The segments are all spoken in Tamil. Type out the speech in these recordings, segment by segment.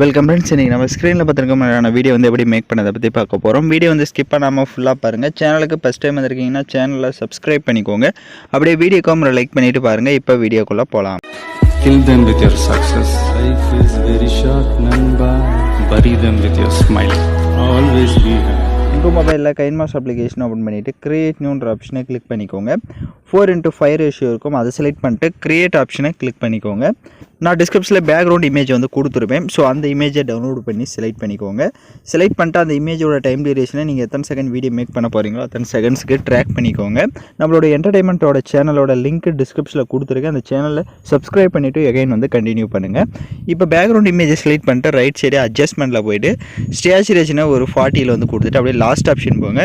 Welcome friends. இன்றைக்கி நம்ம ஸ்க்ரீனில் பார்த்துருக்க வீடியோ வந்து எப்படி மேக் பண்ணதை பற்றி பார்க்க போகிறோம். வீடியோ வந்து ஸ்கிப் பண்ணாமல் ஃபுல்லாக பாருங்கள். சேனலுக்கு ஃபஸ்ட் டைம் வந்திருக்கீங்கன்னா சேனலை சப்ஸ்கிரைப் பண்ணிக்கோங்க. அப்படியே வீடியோக்கு லைக் பண்ணிவிட்டு பாருங்கள். இப்போ வீடியோக்குள்ளே போகலாம். Kill them with your success. Life is very short, Namba. Bury them with your smile. Always be happy. உங்கள் மொபைலில் கைன்மாஸ்டர் அப்ளிகேஷன் ஓப்பன் பண்ணிவிட்டு கிரியேட் நியூன்ற ஆப்ஷனை கிளிக் பண்ணிக்கோங்க. 4:5 ரேஷியோ இருக்கும், அதை செலக்ட் பண்ணிட்டு கிரியேட் ஆப்ஷனை கிளிக் பண்ணிக்கோங்க. நான் டிஸ்கிரிப்ஷனில் பேக்ரவுண்ட் இமேஜ் வந்து கொடுத்துருப்பேன். ஸோ அந்த இமேஜை டவுன்லோட் பண்ணி செலக்ட் பண்ணிக்கோங்க. செலக்ட் பண்ணிட்டு அந்த இமேஜோட டைம் டியூரேஷனை நீங்கள் எத்தனை செகண்ட் வீடியோ மேக் பண்ண போகிறீங்களோ அத்தனை செகண்ட்ஸுக்கு ட்ராக் பண்ணிக்கோங்க. நம்மளோட என்டர்டைன்மெண்ட்டோட சேனலோட லிங்க் டிஸ்கிரிப்ஷனில் கொடுத்துருக்கேன். அந்த சேனலில் சப்ஸ்கிரைப் பண்ணிவிட்டு எகைன் வந்து கண்டினியூ பண்ணுங்கள். இப்போ பேக்ரவுண்ட் இமேஜை செலக்ட் பண்ணிட்டு ரைட் சைடு அட்ஜஸ்ட்மெண்ட்டில் போய்ட்டு ஸ்டேச்சுரேஷனை ஒரு 40 வந்து கொடுத்துட்டு அப்படியே லாஸ்ட் ஆப்ஷன் போங்க.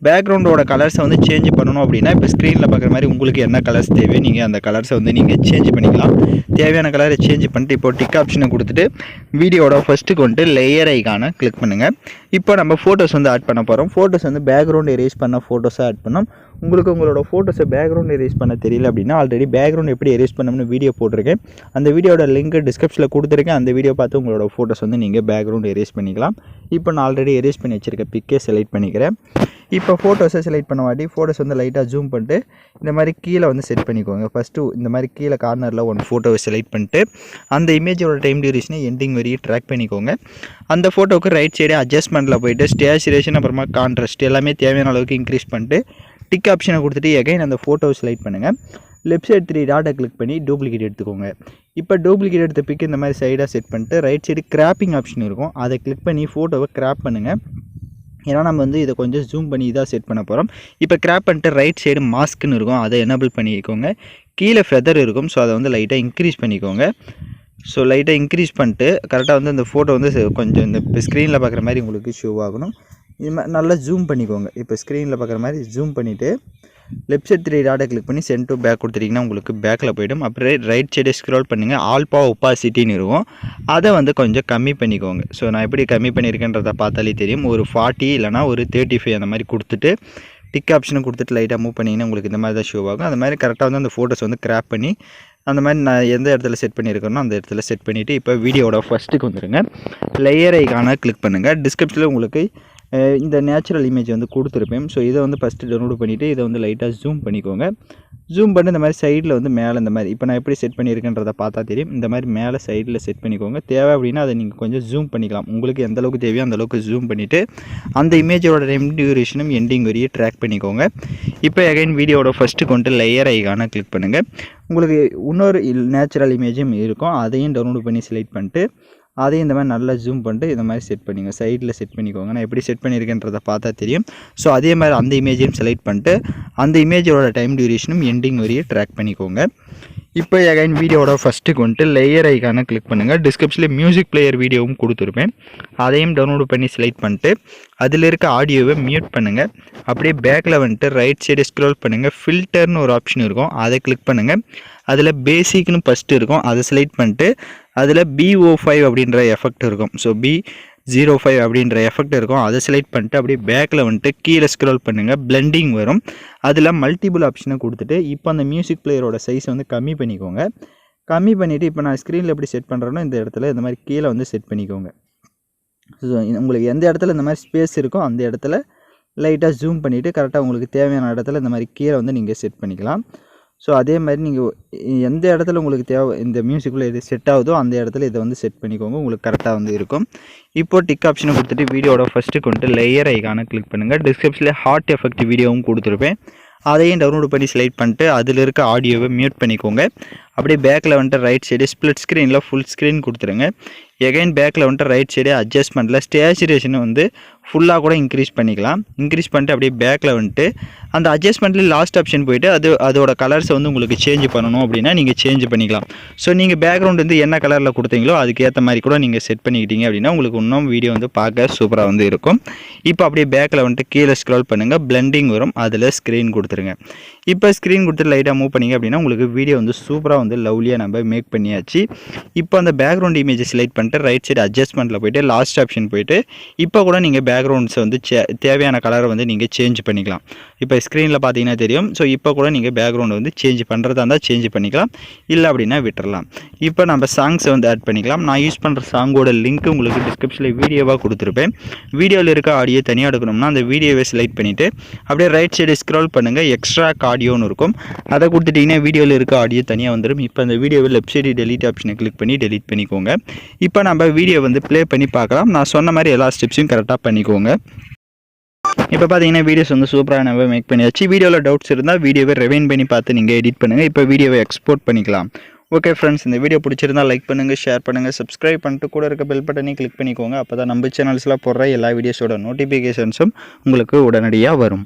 பேக்ரவுண்டோட கலர்ஸை வந்து சேஞ்ச் பண்ணணும் அப்படின்னா இப்போ ஸ்க்ரீனில் பார்க்குற மாதிரி உங்களுக்கு என்ன கலர்ஸ் தேவையோ நீங்கள் அந்த கலர்ஸை வந்து நீங்கள் சேஞ்ச் பண்ணிக்கலாம். தேவையான கலரை சேஞ்ச் பண்ணிட்டு இப்போ டிக் ஆப்ஷனை கொடுத்துட்டு வீடியோட ஃபஸ்ட்டுக்கு வந்துட்டு லேயர் ஐகானை கிளிக் பண்ணுங்கள். இப்போ நம்ம ஃபோட்டோஸ் வந்து ஆட் பண்ண போகிறோம். ஃபோட்டோஸ் வந்து பேக்ரவுண்ட் எரேஸ் பண்ண ஃபோட்டோஸாக ஆட் பண்ணோம். உங்களோட ஃபோட்டோஸை பேக்ரவுண்ட் எரேஸ் பண்ண தெரியல அப்படின்னா ஆல்ரெடி பேக்ரவுண்ட் எப்படி எரேஸ் பண்ணணும்னு வீடியோ போட்டிருக்கேன். அந்த வீடியோட லிங்க் டிஸ்கிரிப்ஷனில் கொடுத்துருக்கேன். அந்த வீடியோ பார்த்து உங்களோட ஃபோட்டோஸ் வந்து நீங்கள் பேக்ரவுண்ட் எரேஸ் பண்ணிக்கலாம். இப்போ நான் ஆல்ரெடி எரேஸ் பண்ணி வச்சுருக்க பிக்கே செலக்ட் பண்ணிக்கிறேன். இப்போ ஃபோட்டோஸை செலக்ட் பண்ண வாட்டி ஃபோட்டோஸ் வந்து லைட்டாக ஜூம் பண்ணிட்டு இந்த மாதிரி கீழே வந்து செட் பண்ணிக்கோங்க. ஃபஸ்ட்டு இந்த மாதிரி கீழே கார்னரில் ஒன் ஃபோட்டோவை செலக்ட் பண்ணிட்டு அந்த இமேஜோட டைம் டியூரேஷனை எண்டிங் வரையும் ட்ராக் பண்ணிக்கோங்க. அந்த ஃபோட்டோவுக்கு ரைட் சைடு அட்ஜஸ்ட்மெண்ட்டில் போய்ட்டு ஸ்டேச்சுரேஷன் அப்புறமா கான்ட்ராஸ்ட் எல்லாமே தேவையான அளவுக்கு இன்க்ரீஸ் பண்ணிட்டு டிக் ஆப்ஷனை கொடுத்துட்டு எகைன் அந்த ஃபோட்டோவை செலக்ட் பண்ணுங்கள். லெஃப்ட் சைடு 3 டாட்டை கிளிக் பண்ணி டூப்ளிகேட் எடுத்துக்கோங்க. இப்போ டூப்ளிகேட் எடுத்த பிக் இந்த மாதிரி சைடாக செட் பண்ணிட்டு ரைட் சைடு கிராப்பிங் ஆப்ஷன் இருக்கும், அதை கிளிக் பண்ணி ஃபோட்டோவை கிராப் பண்ணுங்கள். ஏன்னா நம்ம வந்து இதை கொஞ்சம் ஜூம் பண்ணி இதாக செட் பண்ண போகிறோம். இப்போ கிராப் பண்ணிட்டு ரைட் சைடு மாஸ்க்குன்னு இருக்கும், அதை எனேபிள் பண்ணிக்கோங்க. கீழே ஃபெதர் இருக்கும், ஸோ அதை வந்து லைட்டாக இன்க்ரீஸ் பண்ணிக்கோங்க. ஸோ லைட்டாக இன்க்ரீஸ் பண்ணிட்டு கரெக்டாக வந்து அந்த ஃபோட்டோ வந்து கொஞ்சம் இந்த இப்போ ஸ்க்ரீனில் பார்க்குற மாதிரி உங்களுக்கு ஷோ ஆகணும். இது மாதிரி நல்லா ஜூம் பண்ணிக்கோங்க. இப்போ ஸ்க்ரீனில் பார்க்குற மாதிரி ஜூம் பண்ணிவிட்டு லெஃப்ட் சைடு 3 டாட்டை கிளிக் பண்ணி சென்ட் டு பேக் கொடுத்துட்டிங்கன்னா உங்களுக்கு பேக்கில் போய்டும். அப்புறம் ரைட் சைடு ஸ்க்ரோல் பண்ணுங்கள், ஆல்பா ஒப்பாசிட்டின்னு இருக்கும், அதை வந்து கொஞ்சம் கம்மி பண்ணிக்கோங்க. ஸோ நான் எப்படி கம்மி பண்ணியிருக்கேன்றதை பார்த்தாலே தெரியும். ஒரு 40 இல்லைனா ஒரு 35 அந்த மாதிரி கொடுத்துட்டு டிக் ஆப்ஷனை கொடுத்துட்டு லைட்டாக மூவ் பண்ணிங்கன்னா உங்களுக்கு இந்த மாதிரி தான் ஷோ ஆகும். அந்த மாதிரி கரெக்டாக வந்து அந்த ஃபோட்டோஸ் வந்து கிராப் பண்ணி அந்த மாதிரி நான் எந்த இடத்துல செட் பண்ணியிருக்கேனோ அந்த இடத்துல செட் பண்ணிவிட்டு இப்போ வீடியோட ஃபஸ்ட்டுக்கு வந்துடுங்க. லேயர் ஐகானை கிளிக் பண்ணுங்கள். டிஸ்கிரிப்ஷனில் உங்களுக்கு இந்த நேச்சுரல் இமேஜ் வந்து கொடுத்துருப்பேன். ஸோ இதை வந்து ஃபஸ்ட்டு டவுன்லோட் பண்ணிவிட்டு இதை வந்து லைட்டாக ஜூம் பண்ணிக்கோங்க. ஜூம் பண்ணி இந்த மாதிரி சைடில் வந்து மேலே இந்த மாதிரி இப்போ நான் எப்படி செட் பண்ணியிருக்கேன்றதை பார்த்தா தெரியும். இந்த மாதிரி மேலே சைடில் செட் பண்ணிக்கோங்க. தேவை அப்படின்னா அதை நீங்கள் கொஞ்சம் ஜூம் பண்ணிக்கலாம். உங்களுக்கு எந்த அளவுக்கு தேவையோ அந்தளவுக்கு ஜூம் பண்ணிவிட்டு அந்த இமேஜோட டைம் டியூரேஷனும் எண்டிங் வரையும் ட்ராக் பண்ணிக்கோங்க. இப்போ அகைன் வீடியோட ஃபஸ்ட்டுக்கு வந்துட்டு லேயர் ஐகானை கிளிக் பண்ணுங்கள். உங்களுக்கு இன்னொரு நேச்சுரல் இமேஜும் இருக்கும், அதையும் டவுன்லோட் பண்ணி செலக்ட் பண்ணிட்டு அதையும் இந்த மாதிரி நல்லா ஜூம் பண்ணிட்டு இந்த மாதிரி செட் பண்ணிங்க. சைடில் செட் பண்ணிக்கோங்க. நான் எப்படி செட் பண்ணியிருக்கேன்றதை பார்த்தா தெரியும். ஸோ அதே மாதிரி அந்த இமேஜையும் செலக்ட் பண்ணிட்டு அந்த இமேஜோட டைம் டியூரேஷனும் எண்டிங் வரையும் ட்ராக் பண்ணிக்கோங்க. இப்போ அகைன் வீடியோட ஃபஸ்ட்டுக்கு வந்துட்டு லேயர் ஐகானை கிளிக் பண்ணுங்கள். டிஸ்கிரிப்ஷனில் மியூசிக் பிளேயர் வீடியோவும் கொடுத்துருப்பேன், அதையும் டவுன்லோட் பண்ணி செலக்ட் பண்ணிட்டு அதில் இருக்க ஆடியோவை மியூட் பண்ணுங்கள். அப்படியே பேக்கில் வந்துட்டு ரைட் சைடு ஸ்க்ரோல் பண்ணுங்கள். ஃபில்டர்னு ஒரு ஆப்ஷன் இருக்கும், அதை கிளிக் பண்ணுங்கள். அதில் பேசிக்னு ஃபஸ்ட்டு இருக்கும், அதை செலக்ட் பண்ணிட்டு அதில் BO5 அப்படின்ற எஃபெக்ட் இருக்கும். ஸோ B05 அப்படின்ற எஃபெக்ட் இருக்கும், அதை செலக்ட் பண்ணிட்டு அப்படியே பேக்கில் வந்துட்டு கீழே ஸ்க்ரோல் பண்ணுங்கள். பிளெண்டிங் வரும், அதில் மல்டிபிள் ஆப்ஷனை கொடுத்துட்டு இப்போ அந்த மியூசிக் பிளேயரோட சைஸ் வந்து கம்மி பண்ணிக்கோங்க. கம்மி பண்ணிவிட்டு இப்போ நான் ஸ்க்ரீனில் எப்படி செட் பண்ணுறேனோ இந்த இடத்துல இந்த மாதிரி கீழே வந்து செட் பண்ணிக்கோங்க. ஸோ உங்களுக்கு எந்த இடத்துல இந்த மாதிரி ஸ்பேஸ் இருக்கோ அந்த இடத்துல லைட்டாக ஜூம் பண்ணிவிட்டு கரெக்டாக உங்களுக்கு தேவையான இடத்துல இந்த மாதிரி கீழே வந்து நீங்கள் செட் பண்ணிக்கலாம். ஸோ அதே மாதிரி நீங்கள் எந்த இடத்துல உங்களுக்கு தேவை இந்த மியூசிக்கில் எது செட் ஆகுதோ அந்த இடத்துல இதை வந்து செட் பண்ணிக்கோங்க, உங்களுக்கு கரெக்டாக வந்து இருக்கும். இப்போ டிக் ஆப்ஷனை கொடுத்துட்டு வீடியோட ஃபஸ்ட்டுக்கு வந்துட்டு லேயர் ஐகானை கிளிக் பண்ணுங்கள். டிஸ்கிரிப்ஷனில் ஹார்ட் எஃபெக்ட் வீடியோவும் கொடுத்துருப்பேன், அதையும் டவுன்லோட் பண்ணி செலக்ட் பண்ணிட்டு அதில் இருக்க ஆடியோவை மியூட் பண்ணிக்கோங்க. அப்படியே பேக்கில் வந்துட்டு ரைட் சைடு ஸ்ப்ளிட் ஸ்க்ரீனில் ஃபுல் ஸ்க்ரீன் கொடுத்துருங்க. எகைன் பேக்கில் வந்துட்டு ரைட் சைடு அட்ஜஸ்ட்மெண்ட்டில் ஸ்டேச்சுரேஷனை வந்து ஃபுல்லாக கூட இன்க்ரீஸ் பண்ணிக்கலாம். இன்க்ரீஸ் பண்ணிட்டு அப்படியே பேக்கில் வந்துட்டு அந்த அட்ஜஸ்ட்மெண்ட்டில் லாஸ்ட் ஆப்ஷன் போய்ட்டு அதோட கலர்ஸை வந்து உங்களுக்கு சேஞ்ச் பண்ணணும் அப்படின்னா நீங்கள் சேஞ்ச் பண்ணிக்கலாம். ஸோ நீங்கள் பேக்ரவுண்ட் வந்து என்ன கலரில் கொடுத்தீங்களோ அதுக்கேற்ற மாதிரி கூட நீங்கள் செட் பண்ணிக்கிட்டீங்க அப்படின்னா உங்களுக்கு இன்னும் வீடியோ வந்து பார்க்க சூப்பராக வந்து இருக்கும். இப்போ அப்படியே பேக்கில் வந்துட்டு கீழே ஸ்க்ரோல் பண்ணுங்கள், பிளெண்டிங் வரும், அதில் ஸ்க்ரீன் கொடுத்துருங்க. இப்போ ஸ்க்ரீன் கொடுத்துட்டு லைட்டாக மூவ் பண்ணிங்க அப்படின்னா உங்களுக்கு வீடியோ வந்து சூப்பராக வந்து லவ்லியாக நம்ம மேக் பண்ணியாச்சு. இப்போ அந்த பேக்ரவுண்ட் இமேஜை செலக்ட் பண்ணிட்டு ரைட் சைடு அட்ஜஸ்ட்மெண்ட்டில் போய்ட்டு லாஸ்ட் ஆப்ஷன் போய்ட்டு இப்போ கூட நீங்கள் பேக்ரவுண்ட்ஸை வந்து தேவையான கலரை வந்து நீங்கள் சேஞ்ச் பண்ணிக்கலாம். இப்போ ஸ்க்ரீனில் பார்த்தீங்கன்னா தெரியும். ஸோ இப்போ கூட நீங்கள் பேக்ரவுண்டை வந்து சேஞ்ச் பண்ணுறதா இருந்தால் சேஞ்ச் பண்ணிக்கலாம், இல்லை அப்படின்னா விட்டுறலாம். இப்போ நம்ம சாங்ஸை வந்து ஆட் பண்ணிக்கலாம். நான் யூஸ் பண்ணுற சாங்கோட லிங்க் உங்களுக்கு டிஸ்கிரிப்ஷனில் வீடியோவாக கொடுத்துருப்பேன். வீடியோவில் இருக்க ஆடியோ தனியாக எடுக்கணும்னா அந்த வீடியோவை செலக்ட் பண்ணிவிட்டு அப்படியே ரைட் சைடு ஸ்க்ரோல் பண்ணுங்கள், எக்ஸ்ட்ராக் ஆடியோன்னு இருக்கும். அதை கொடுத்துட்டிங்கன்னா வீடியோவில் இருக்க ஆடியோ தனியாக வந்துடும். இப்போ அந்த வீடியோவை லெஃப்ட் சைடு டெலீட் ஆப்ஷனை கிளிக் பண்ணி டெலீட் பண்ணிக்கோங்க. இப்போ நம்ம வீடியோ வந்து ப்ளே பண்ணி பார்க்கலாம். நான் சொன்ன மாதிரி எல்லா ஸ்டெப்ஸையும் கரெக்டாக பண்ணிக்கோங்க. இப்போ பார்த்தீங்கன்னா வீடியோஸ் வந்து சூப்பராக நம்ம மேக் பண்ணியாச்சு. வீடியோவில் டவுட்ஸ் இருந்தால் வீடியோவை ரெவைன் பண்ணி பார்த்து நீங்கள் எடிட் பண்ணுங்கள். இப்போ வீடியோவை எக்ஸ்போர்ட் பண்ணிக்கலாம். ஓகே ஃப்ரெண்ட்ஸ், இந்த வீடியோ பிடிச்சிருந்தால் லைக் பண்ணுங்கள், ஷேர் பண்ணுங்கள், சப்ஸ்கிரைப் பண்ணிட்டு கூட இருக்க பெல் பட்டனையும் கிளிக் பண்ணிக்கோங்க. அப்போ தான் நம்ம சேனல்ஸில் போடுற எல்லா வீடியோஸோட நோட்டிஃபிகேஷன்ஸும் உங்களுக்கு உடனடியாக வரும்.